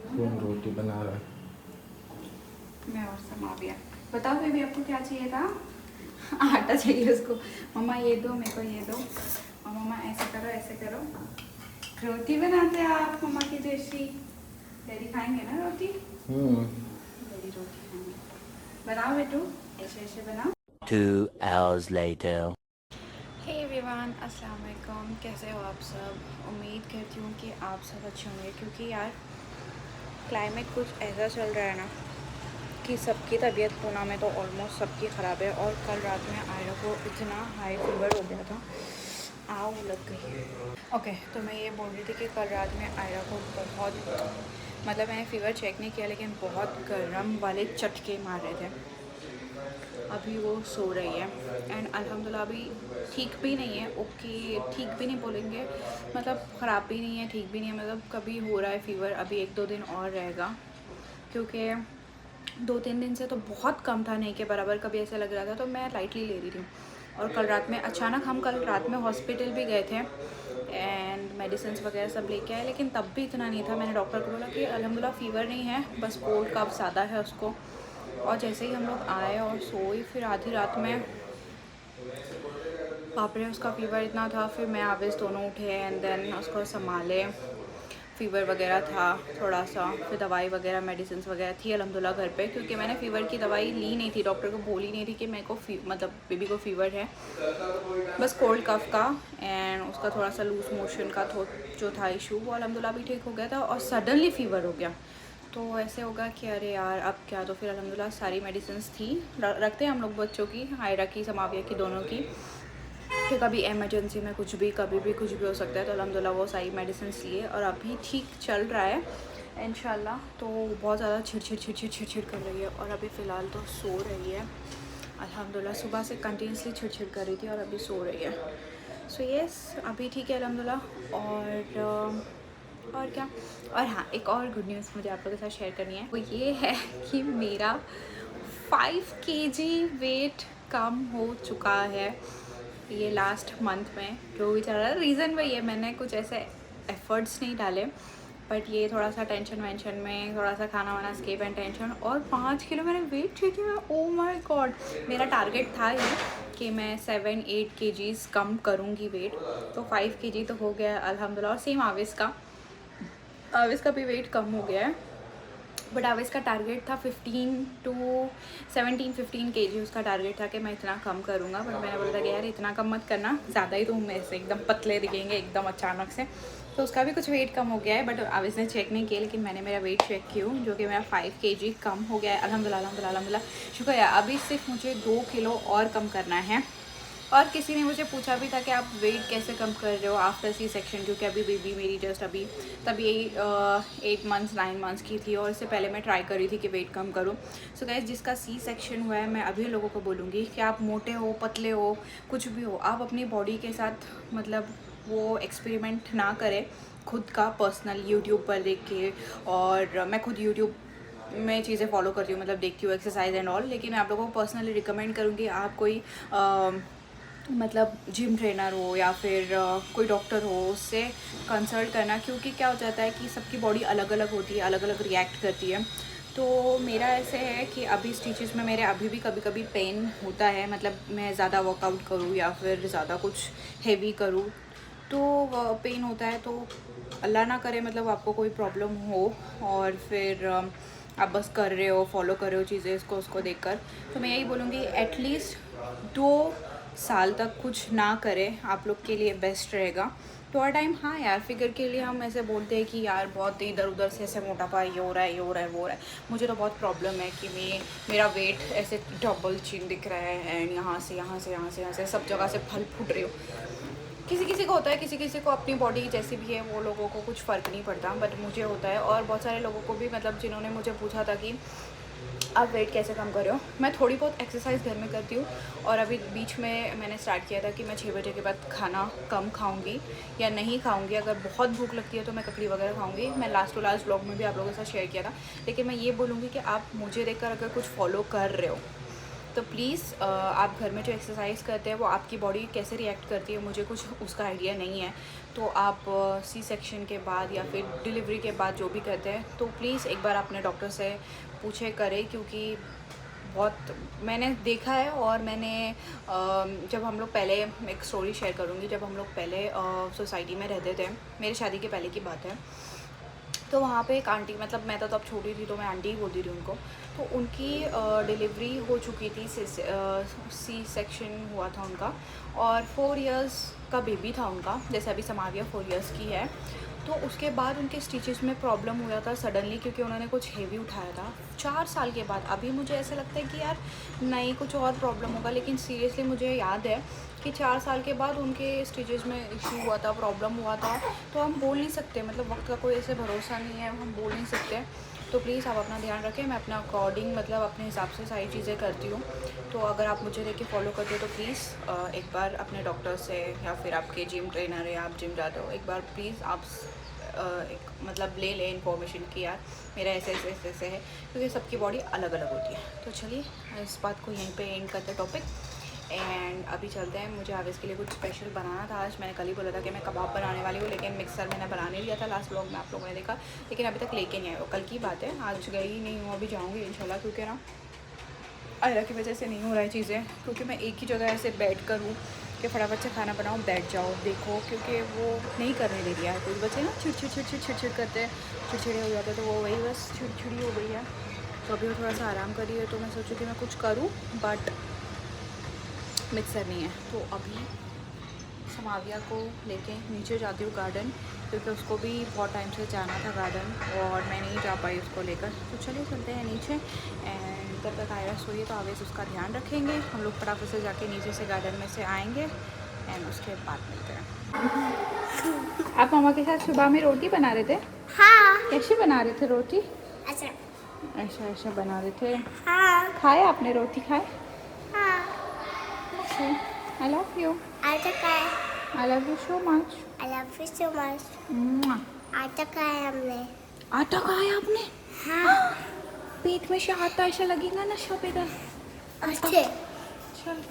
कौन रोटी बना रहा है? मैं और समाविया। बताओ बेबी, आपको क्या चाहिए था? आटा चाहिए उसको। मम्मा ये दो, मेरे को ये दो। और मम्मा ऐसे करो, ऐसे करो। रोटी बनाते हैं आप मम्मा की जैसी। डैडी खाएंगे ना रोटी? डैडी रोटी खाएंगे। बनाओ बेटू, ऐसे ऐसे बनाओ। 2 hours later. हे एवरीवन, अस्सलाम वालेकुम। कैसे हो आप सब? उम्मीद करती हूँ कि आप सब अच्छे होंगे, क्योंकि यार क्लाइमेट कुछ ऐसा चल रहा है ना कि सबकी तबीयत पूना में तो ऑलमोस्ट सबकी ख़राब है। और कल रात में आयरा को इतना हाई फीवर हो गया था, आग लग गई। ओके, तो मैं ये बोल रही थी कि कल रात में आयरा को बहुत, मतलब मैंने फ़ीवर चेक नहीं किया, लेकिन बहुत गर्म वाले चटके मार रहे थे। अभी वो सो रही है एंड अल्हम्दुलिल्लाह अभी ठीक भी नहीं है। ओके, ठीक भी नहीं बोलेंगे, मतलब ख़राब भी नहीं है, ठीक भी नहीं है, मतलब कभी हो रहा है फ़ीवर। अभी 1-2 दिन और रहेगा, क्योंकि 2-3 दिन से तो बहुत कम था, नहीं के बराबर। कभी ऐसा लग रहा था तो मैं लाइटली ले रही थी। और कल रात में अचानक, हम कल रात में हॉस्पिटल भी गए थे एंड मेडिसिन वगैरह सब लेके आए, लेकिन तब भी इतना नहीं था। मैंने डॉक्टर को बोला कि अल्हम्दुलिल्लाह फ़ीवर नहीं है, बस कोल्ड कफ ज़्यादा है उसको। और जैसे ही हम लोग आए और सोई, फिर आधी रात में बाप रे उसका फ़ीवर इतना था। फिर मैं आवेश दोनों उठे एंड देन उसको संभाले। फ़ीवर वगैरह था थोड़ा सा, फिर दवाई वगैरह मेडिसिन वगैरह थी अल्हम्दुलिल्लाह घर पे, क्योंकि मैंने फ़ीवर की दवाई ली नहीं थी। डॉक्टर को बोली नहीं थी कि मेरे को मतलब बेबी को फ़ीवर है, बस कोल्ड कफ़ का एंड उसका थोड़ा सा लूज़ मोशन का जो था इशू, वो अल्हम्दुलिल्लाह भी ठीक हो गया था। और सडनली फ़ीवर हो गया, तो ऐसे होगा कि अरे यार अब क्या। तो फिर अल्हम्दुलिल्लाह सारी मेडिसिन थी, रखते हैं हम लोग बच्चों की, आयरा की, समाविया की, दोनों की, कि कभी इमरजेंसी में कुछ भी, कभी भी कुछ भी हो सकता है। तो अल्हम्दुलिल्लाह वो सारी मेडिसिन लिए और अभी ठीक चल रहा है इंशाल्लाह। तो बहुत ज़्यादा छिड़ कर रही है और अभी फ़िलहाल तो सो रही है अल्हम्दुलिल्लाह। सुबह से कंटिन्यूसली छिड़ कर रही थी और अभी सो रही है। सो यस, अभी ठीक है अल्हम्दुलिल्लाह। और क्या, और हाँ, एक और गुड न्यूज़ मुझे आप लोगों के साथ शेयर करनी है। वो ये है कि मेरा 5 kg वेट कम हो चुका है ये लास्ट मंथ में। जो भी चल रहा है, रीज़न वही है, मैंने कुछ ऐसे एफर्ट्स नहीं डाले, बट ये थोड़ा सा टेंशन वेंशन में, थोड़ा सा खाना वाना स्किप एंड टेंशन, और 5 किलो मैंने वेट ठीक किया। ओ माय गॉड, मेरा टारगेट था ये कि मैं 7-8 kgs कम करूँगी वेट, तो 5 kg तो हो गया अल्हम्दुलिल्लाह। और सेम आविस का भी वेट कम हो गया है, बट अब इसका टारगेट था 15 kg उसका टारगेट था कि मैं इतना कम करूँगा। बट मैंने बोला था कि यार इतना कम मत करना, ज़्यादा ही तो हम ऐसे एकदम पतले दिखेंगे एकदम अचानक से। तो उसका भी कुछ वेट कम हो गया है, बट अब इसने चेक नहीं किया, लेकिन मैंने मेरा वेट चेक किया, जो कि मेरा 5 kg कम हो गया है अल्हम्दुलिल्लाह अल्हम्दुलिल्लाह अल्हम्दुलिल्लाह, शुक्र है। अभी सिर्फ मुझे 2 किलो और कम करना है। और किसी ने मुझे पूछा भी था कि आप वेट कैसे कम कर रहे हो आफ्टर सी सेक्शन, क्योंकि अभी बेबी मेरी जस्ट अभी तभी यही 8 मंथ्स 9 मंथ्स की थी, और इससे पहले मैं ट्राई कर रही थी कि वेट कम करूँ। सो गाइस, जिसका सी सेक्शन हुआ है, मैं अभी लोगों को बोलूँगी कि आप मोटे हो, पतले हो, कुछ भी हो, आप अपनी बॉडी के साथ मतलब वो एक्सपेरिमेंट ना करें खुद का पर्सनल यूट्यूब पर देख के। और मैं खुद यूट्यूब में चीज़ें फॉलो करती हूँ, मतलब देखती हूँ एक्सरसाइज एंड ऑल, लेकिन मैं आप लोगों को पर्सनली रिकमेंड करूँगी आप कोई मतलब जिम ट्रेनर हो या फिर कोई डॉक्टर हो, उससे कंसल्ट करना, क्योंकि क्या हो जाता है कि सबकी बॉडी अलग अलग होती है, अलग अलग रिएक्ट करती है। तो मेरा ऐसे है कि अभी स्टिचेस में मेरे अभी भी कभी कभी पेन होता है, मतलब मैं ज़्यादा वर्कआउट करूँ या फिर ज़्यादा कुछ हेवी करूँ तो पेन होता है। तो अल्लाह ना करे मतलब आपको कोई प्रॉब्लम हो और फिर आप बस कर रहे हो, फॉलो कर रहे हो चीज़ें इसको उसको देखकर, तो मैं यही बोलूँगी एटलीस्ट 2 साल तक कुछ ना करें, आप लोग के लिए बेस्ट रहेगा। थोड़ा टाइम, हाँ यार, फिगर के लिए हम ऐसे बोलते हैं कि यार बहुत इधर उधर से ऐसे मोटापा, ये हो रहा है, ये हो रहा है, वो हो रहा है। मुझे तो बहुत प्रॉब्लम है कि मेरा वेट ऐसे डबल चिन दिख रहा है एंड यहाँ से यहाँ से यहाँ से यहाँ से सब जगह से फल फूट रही हो। किसी किसी को होता है, किसी किसी को अपनी बॉडी जैसी भी है वो लोगों को कुछ फ़र्क नहीं पड़ता, बट मुझे होता है। और बहुत सारे लोगों को भी, मतलब जिन्होंने मुझे पूछा था कि आप वेट कैसे कम कर रहे हो। मैं थोड़ी बहुत एक्सरसाइज घर में करती हूँ, और अभी बीच में मैंने स्टार्ट किया था कि मैं 6 बजे के बाद खाना कम खाऊंगी या नहीं खाऊंगी। अगर बहुत भूख लगती है तो मैं ककड़ी वगैरह खाऊंगी। मैं लास्ट टू लास्ट व्लॉग में भी आप लोगों के साथ शेयर किया था, लेकिन मैं ये बोलूँगी कि आप मुझे देखकर अगर कुछ फॉलो कर रहे हो तो प्लीज़ आप घर में जो एक्सरसाइज करते हैं वो आपकी बॉडी कैसे रिएक्ट करती है मुझे कुछ उसका आइडिया नहीं है। तो आप सी सेक्शन के बाद या फिर डिलीवरी के बाद जो भी करते हैं तो प्लीज़ एक बार अपने डॉक्टर से पूछे करें, क्योंकि बहुत मैंने देखा है। और मैंने जब हम लोग पहले, एक स्टोरी शेयर करूँगी, जब हम लोग पहले सोसाइटी में रहते थे, मेरी शादी के पहले की बात है, तो वहाँ पे एक आंटी, मतलब मैं तो तब छोटी थी तो मैं आंटी ही बोलती थी उनको, तो उनकी डिलीवरी हो चुकी थी, सी सेक्शन हुआ था उनका, और 4 इयर्स का बेबी था उनका, जैसे अभी समाविया 4 इयर्स की है। तो उसके बाद उनके स्टिचेस में प्रॉब्लम हुआ था सडनली, क्योंकि उन्होंने कुछ हेवी उठाया था 4 साल के बाद। अभी मुझे ऐसा लगता है कि यार नहीं कुछ और प्रॉब्लम होगा, लेकिन सीरियसली मुझे याद है कि 4 साल के बाद उनके स्टिचेस में इशू हुआ था, प्रॉब्लम हुआ था। तो हम बोल नहीं सकते, मतलब वक्त का कोई ऐसे भरोसा नहीं है, हम बोल नहीं सकते। तो प्लीज़ आप अपना ध्यान रखें, मैं अपना अकॉर्डिंग, मतलब अपने हिसाब से सारी चीज़ें करती हूँ। तो अगर आप मुझे देख के फॉलो करते हो तो प्लीज़ एक बार अपने डॉक्टर से, या फिर आपके जिम ट्रेनर है, आप जिम जाते हो, एक बार प्लीज़ आप एक मतलब ले लें इन्फॉर्मेशन कि यार मेरा ऐसे ऐसे ऐसे ऐसे है, क्योंकि सबकी बॉडी अलग अलग होती है। तो चलिए इस बात को यहीं पे एंड करते हैं टॉपिक, एंड अभी चलते हैं। मुझे आवेश के लिए कुछ स्पेशल बनाना था आज। मैंने कल ही बोला था कि मैं कबाब बनाने वाली हूँ, लेकिन मिक्सर मैंने बना नहीं लिया था लास्ट व्लॉग में, आप लोगों ने देखा, लेकिन अभी तक लेके नहीं आए। वो कल की बात है, आज गई नहीं हूँ, अभी जाऊँगी इंशाल्लाह, क्योंकि ना आयरा की वजह से नहीं हो रहा है चीज़ें, क्योंकि मैं एक ही जगह ऐसे बैठ कर हूँ कि फटाफट से खाना बनाओ, बैठ जाओ, देखो, क्योंकि वो नहीं करने दे दिया है। कुछ बच्चे ना चिड़चिड़ करते हैं, चिड़चिड़े हो जाते हैं, तो वो वही बस चिड़चिड़ी हो गई है। तो अभी वो थोड़ा सा आराम कर रही है, तो मैं सोचूँ कि मैं कुछ करूँ, बट मिक्सर नहीं है। तो अभी समाविया को लेके नीचे जाती हूँ गार्डन, क्योंकि उसको भी बहुत टाइम से जाना था गार्डन और मैं नहीं जा पाई उसको लेकर। तो चलिए चलते हैं नीचे, एंड जब तक आयरा सोई है तो आवेश उसका ध्यान रखेंगे। हम लोग फटाफट से जाके नीचे से गार्डन में से आएंगे, एंड उसके बाद मिलते हैं। आप मामा के साथ सुबह में रोटी बना रहे थे? हाँ। कैसे बना रहे थे रोटी? अच्छा। ऐसा बना रहे थे। हाँ। खाए आपने रोटी? खाए? हाँ। I love you. आटा खाए। I love you so much. I love you so much. आटा खाया हमने। आटा खाया आपने? हाँ। पेट में से आटा ऐसा लगेगा ना शोभेगा। अच्छे। चल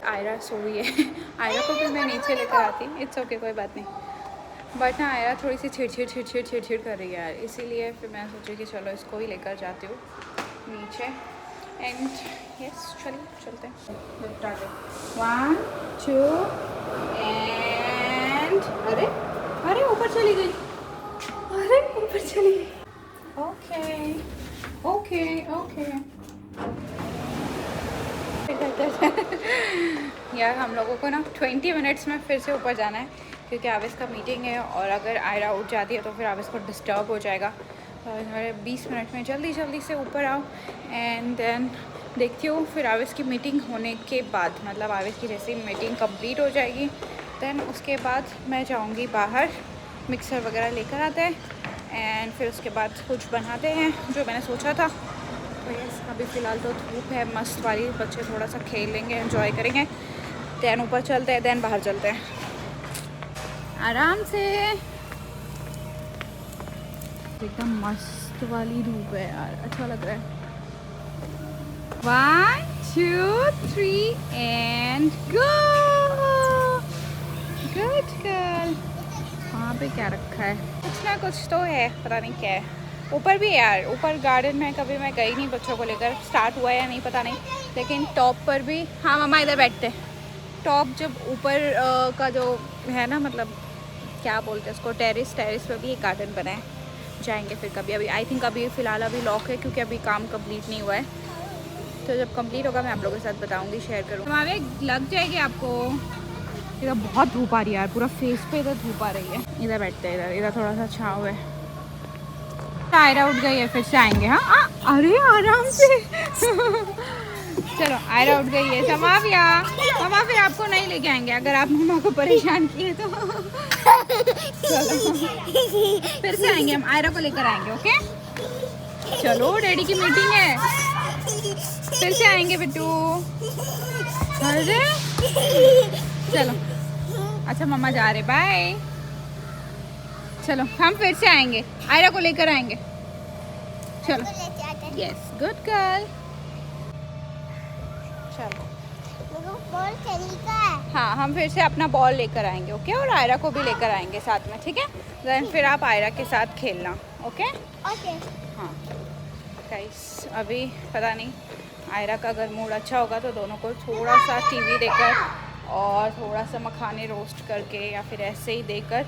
आयरा सोई है। आयरा को भी मैं नीचे लेकर आती, इट्स ओके, कोई बात नहीं। बट ना आयरा थोड़ी सी चिड़चिड़ कर रही है यार, इसीलिए फिर मैं सोची कि चलो इसको ही लेकर जाती हूँ नीचे। एंड यस चलिए चलते हैं। 1 2 एंड अरे अरे ऊपर चली गई, अरे ऊपर चली गई। ओके ओके ओके यार हम लोगों को ना 20 मिनट्स में फिर से ऊपर जाना है, क्योंकि आवेश का मीटिंग है, और अगर आयरा उठ जाती है तो फिर आवेश को डिस्टर्ब हो जाएगा। तो हमारे 20 मिनट में जल्दी से ऊपर आओ, एंड देन देखती हूँ फिर आवेश की मीटिंग होने के बाद, मतलब आवेश की जैसे मीटिंग कंप्लीट हो जाएगी, देन उसके बाद मैं जाऊँगी बाहर, मिक्सर वगैरह लेकर आते हैं, एंड फिर उसके बाद कुछ बनाते हैं जो मैंने सोचा था। तो यस अभी फ़िलहाल तो धूप है मस्त वाली, बच्चे थोड़ा सा खेलेंगे, एंजॉय करेंगे, देन ऊपर चलते हैं, देन बाहर चलते हैं आराम से। एकदम मस्त वाली धूप है यार, अच्छा लग रहा है। 1 2 3 एंड गो। Good girl. वहाँ पे क्या रखा है? कुछ ना कुछ तो है, पता नहीं क्या है। ऊपर भी यार, ऊपर गार्डन में कभी मैं गई नहीं बच्चों को लेकर, स्टार्ट हुआ है या नहीं पता नहीं, लेकिन टॉप पर भी, हाँ मम्मा इधर बैठते हैं। टॉप जब ऊपर का जो है ना, मतलब क्या बोलते हैं उसको, टेरेस पर भी एक गार्डन बना है, जाएंगे फिर कभी। अभी आई थिंक अभी फ़िलहाल अभी लॉक है, क्योंकि अभी काम कंप्लीट नहीं हुआ है। तो जब कंप्लीट होगा मैं आप लोगों के साथ बताऊंगी, शेयर करूँगी। हमारे लग जाएगी आपको। इधर बहुत धूप आ रही है यार, पूरा फेस पे इधर धूप आ रही है। इधर बैठते हैं, इधर थोड़ा सा छाँव है। आयरा उठ गई है, फिर से आएंगे। हाँ अरे आराम से चलो आयरा उठ गई है। समाविया मम्मा फिर आपको नहीं लेके आएंगे अगर आप मम्मा को परेशान किए तो। चलो फिर से आएंगे हम, आयरा को लेकर आएंगे। ओके चलो डैडी की मीटिंग है, फिर से आएंगे बिट्टू। अरे चलो अच्छा मम्मा जा रहे, बाय। चलो हम फिर से आएंगे, आयरा को लेकर आएंगे। चलो यस गुड गर्ल। चलो मेरे को बॉल तरीका है। हाँ, हम फिर से अपना बॉल लेकर आएंगे, ओके? और आयरा को भी लेकर आएंगे साथ में, ठीक है? देन फिर आप आयरा के साथ खेलना, ओके? ओके। हाँ गाइस, अभी पता नहीं आयरा का अगर मूड अच्छा होगा तो दोनों को थोड़ा सा टीवी देकर और थोड़ा सा मखाने रोस्ट करके या फिर ऐसे ही देकर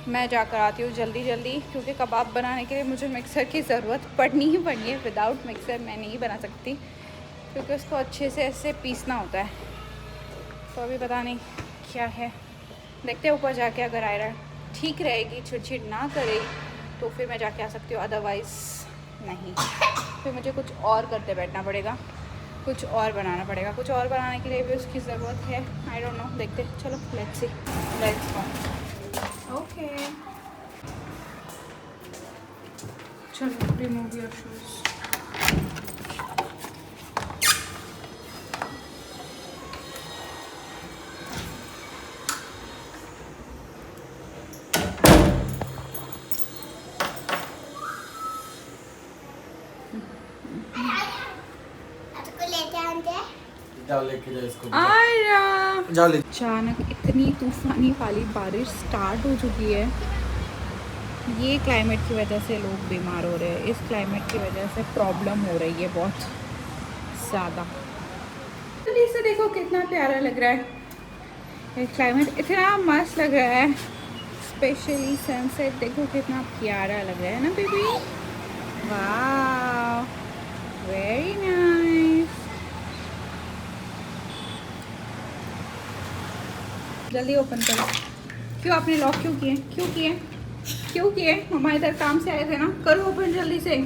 मैं जाकर आती हूँ जल्दी जल्दी, क्योंकि कबाब बनाने के लिए मुझे मिक्सर की ज़रूरत पड़नी ही पड़नी है। विदाउट मिक्सर मैं नहीं बना सकती, क्योंकि उसको अच्छे से ऐसे पीसना होता है। तो अभी पता नहीं क्या है, देखते हैं ऊपर जाके। अगर आयरा ठीक रहेगी, चिड़चिड़ ना करे, तो फिर मैं जाके आ सकती हूँ, अदरवाइज़ नहीं। फिर मुझे कुछ और करते बैठना पड़ेगा, कुछ और बनाना पड़ेगा। कुछ और बनाने के लिए भी उसकी ज़रूरत है। आई डोंट नो, देखते। चलो let's see, let's go. Okay, चलो रिमूव योर शूज़। जाओ लेके जाओ इसको। आयरा, जाओ ले। अचानक इतनी तूफानी वाली बारिश स्टार्ट हो चुकी है। ये क्लाइमेट की वजह से लोग बीमार हो रहे हैं, इस क्लाइमेट की वजह से प्रॉब्लम हो रही है बहुत ज़्यादा। जल्दी से देखो कितना प्यारा लग रहा है, ये क्लाइमेट इतना मस्त लग रहा है। स्पेशली सनसेट देखो कितना प्यारा लग रहा है ना बेबी। वाह, वेरी नाइस। जल्दी ओपन करो। क्यों आपने लॉक क्यों किए? क्यों किए? क्यों किए? मम्मा इधर काम से आए थे ना, करो ओपन जल्दी से।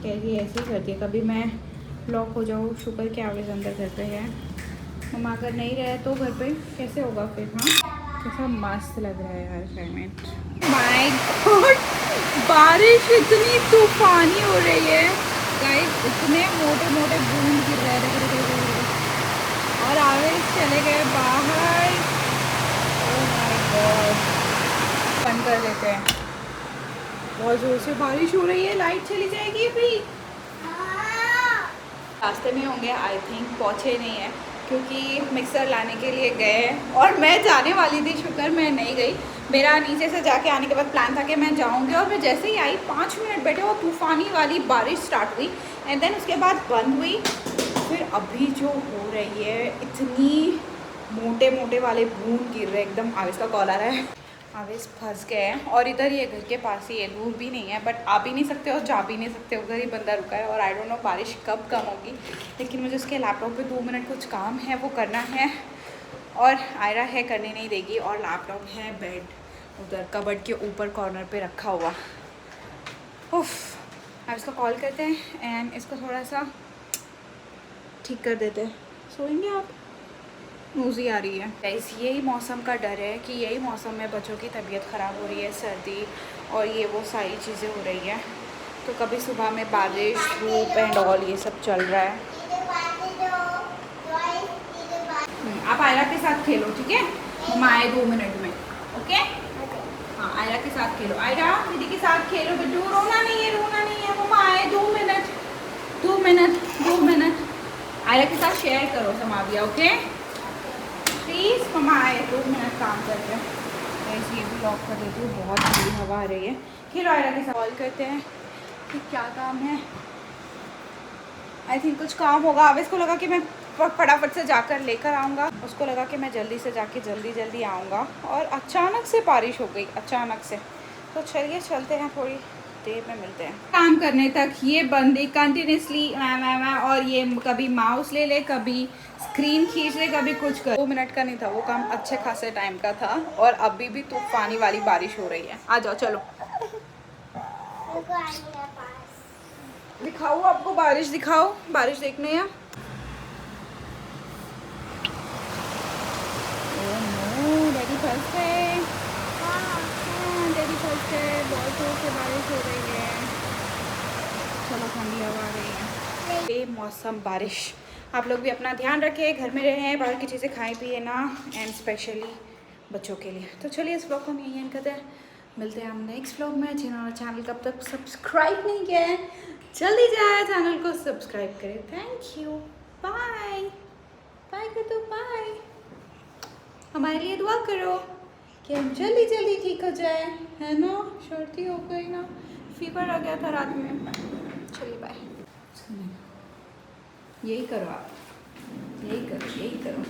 कैसी ऐसे ही करती है, कभी मैं लॉक हो जाऊँ। शुक्र के आवेज अंदर घर पे है। मम्मा अगर नहीं रहे तो घर पे कैसे होगा फिर? हाँ, कैसा मस्त लग रहा है यार क्लाइमेट। माय गॉड, बारिश इतनी तूफानी हो रही है गाइस, इतने मोटे मोटे बूंद गिर रहे हैं और आवेश चले गए बाहर। ओह माय गॉड, बंद कर देते हैं। बहुत जोर से बारिश हो रही है, लाइट चली जाएगी अभी। रास्ते में होंगे आई थिंक, पहुँचे नहीं है क्योंकि मिक्सर लाने के लिए गए हैं और मैं जाने वाली थी, शुक्र मैं नहीं गई। मेरा नीचे से जाके आने के बाद प्लान था कि मैं जाऊंगी, और मैं जैसे ही आई 5 मिनट बैठे वो तूफ़ानी वाली बारिश स्टार्ट हुई एंड देन उसके बाद बंद हुई। फिर अभी जो हो रही है, इतनी मोटे मोटे वाले बूंद गिर रहे, एकदम। आवेश का कॉल आ रहा है, आवेश फंस गए हैं और इधर ही है, घर के पास ही है, दूर भी नहीं है, बट आ भी नहीं सकते और जा भी नहीं सकते, उधर ही बंदा रुका है। और आई डोंट नो बारिश कब कम होगी, लेकिन मुझे उसके लैपटॉप पे 2 मिनट कुछ काम है, वो करना है। और आयरा है, करने नहीं देगी, और लैपटॉप है बेड उधर कबर्ड के ऊपर कॉर्नर पे रखा हुआ। उफ, अब इसको कॉल करते हैं एंड इसको थोड़ा सा ठीक कर देते हैं। सोएंगे आप? नूज़ी आ रही है गाइस। यही मौसम का डर है कि यही मौसम में बच्चों की तबीयत ख़राब हो रही है, सर्दी और ये वो सारी चीज़ें हो रही है। तो कभी सुबह में बारिश, धूप एंड ऑल ये सब चल रहा है। आप आयरा के साथ खेलो, ठीक है? मम्मा आए 2 मिनट में, ओके? हाँ, आयरा के साथ खेलो। आयरा दीदी के साथ खेलो बिट्टू, रोना नहीं है, रोना नहीं है। मम्मा आए 2 मिनट, 2 मिनट, 2 मिनट। आयरा के साथ शेयर करो समाविया, ओके? प्लीज़ मम्मा आए 2 मिनट काम करते हैं। ऐसे ये भी लॉक कर देती हूँ, बहुत ठंडी हवा आ रही है। फिर आयरा के साथ कॉल करते हैं कि क्या काम है। आई थिंक कुछ काम होगा। आवेश को लगा कि मैं फटाफट से जाकर लेकर आऊँगा, उसको लगा कि मैं जल्दी से जाके जल्दी आऊँगा, और अचानक से बारिश हो गई, अचानक से। तो चलिए चलते हैं, थोड़ी देर में मिलते हैं। काम करने तक ये बंदी कंटिन्यूसली और ये कभी माउस ले ले, कभी स्क्रीन खींच ले, कभी कुछ कर। 2 मिनट का नहीं था वो काम, अच्छे खासे टाइम का था, और अभी भी तूफानी वाली बारिश हो रही है। आ जाओ, चलो दिखाओ, आपको बारिश दिखाओ, बारिश देखने है। डैडी फर्स्ट है, डैडी फर्स्ट है। बहुत जोर से बारिश हो रही है, चलो ठंडी हवा आ रही है। बेमौसम बारिश। आप लोग भी अपना ध्यान रखें, घर में रहें, बाहर की चीज़ें खाएं पिए ना, एंड स्पेशली बच्चों के लिए। तो चलिए इस ब्लॉग को हम यहीं एंड करते हैं, मिलते हैं हम नेक्स्ट ब्लॉग में। जिन्होंने चैनल कब तक सब्सक्राइब नहीं किया है, जल्दी जाए चैनल को सब्सक्राइब करें। Thank you. बाय बाय कर दो, बाय। हमारे लिए दुआ करो कि हम जल्दी जल्दी ठीक हो जाए, है ना। सर्दी हो गई ना, फीवर आ गया था रात में। चलिए बाय। यही करो आप, यही करो, यही करो।